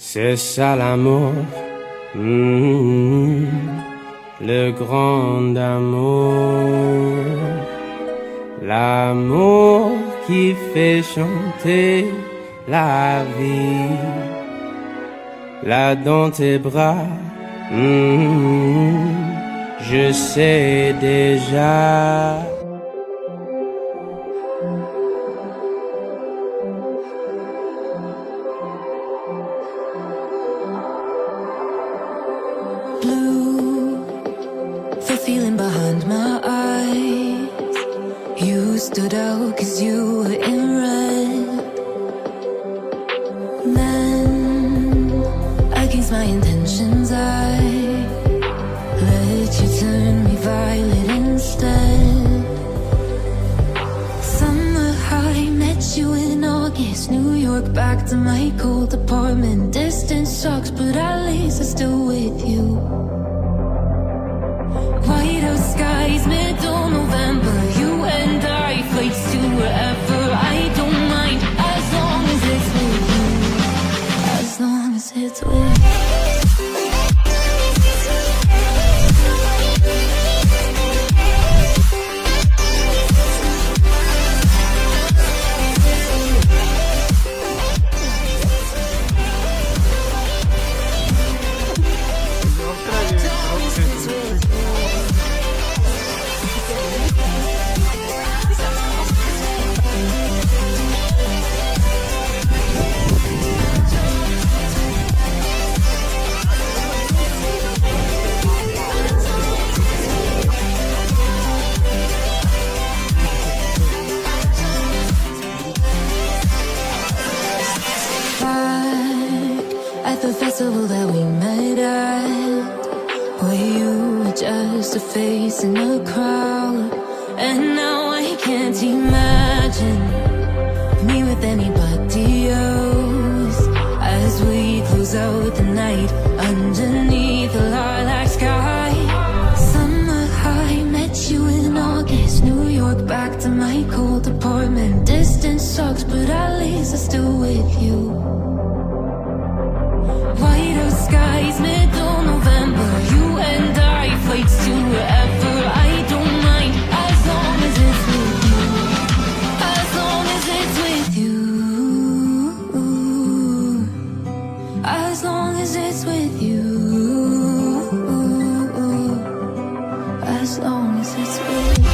C'est ça l'amour, le grand amour, l'amour qui fait chanter la vie, là dans tes bras, je sais déjà. Blue, the feeling behind my eyes. You stood out 'cause you were in red. Then, against my intentions, I let you turn me violet instead. Summer high, met you in August. New York, back to my cold apartment. Distance sucks, but at least I'm still with you. White out skies, middle November. You and I, flights to wherever. I don't mind, as long as it's with you. As long as it's with you. At the festival that we met at, where you were just a face in the crowd. And now I can't imagine me with anybody else. As we close out the night underneath the lilac sky. Summer high, met you in August. New York, back to my cold apartment. Distance sucks, but at least I'm still with you. White out skies, middle November. You and I, flights to wherever. I don't mind, as long as it's with you. As long as it's with you. As long as it's with you. As long as it's with you.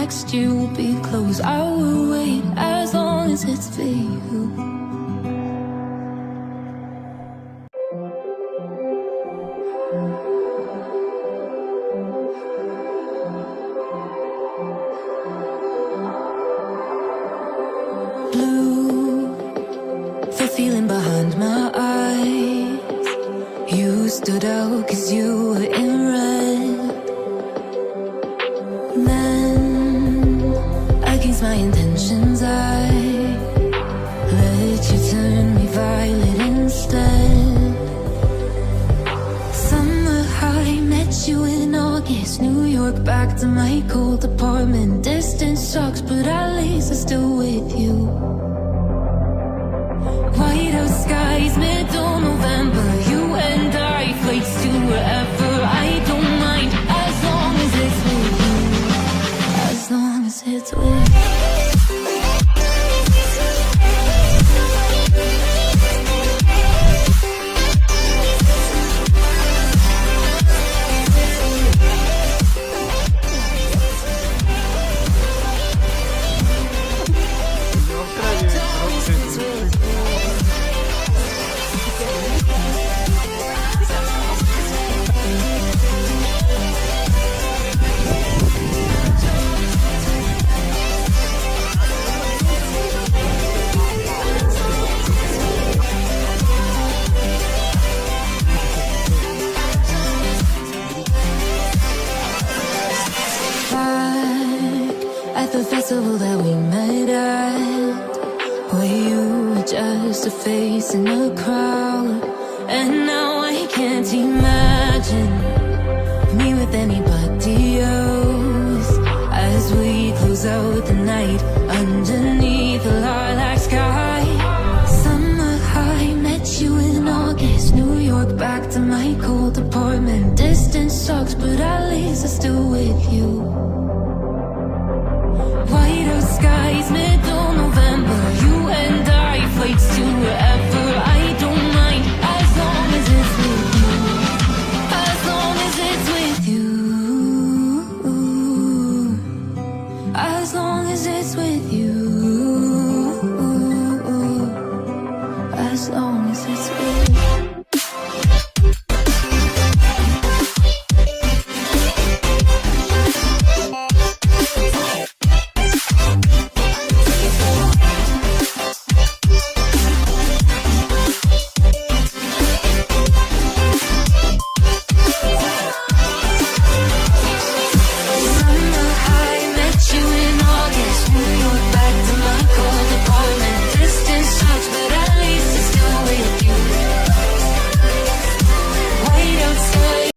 Next year will be close. I will wait as long as it's for you. Blue, the feeling behind my eyes. You stood out 'cause you were in red. Then, against my intentions, I let you turn me violet instead. Summer high, met you in August. New York, back to my cold apartment. Distance sucks, but at least I'm still with you. White out skies, middle November. You and I, flights to wherever. I don't mind, as long as it's with you. As long as it's with you. just a face in a crowd. And now I can't imagine me with anybody else. As we close out the night underneath the lilac sky. Summer high, met you in August. New York, back to my cold apartment. Distance sucks, but at least I'm still with you. White out skies, middle November. You and I, flights to wherever. I don't mind, as long as it's with you. As long as it's with you. As long as it's with you.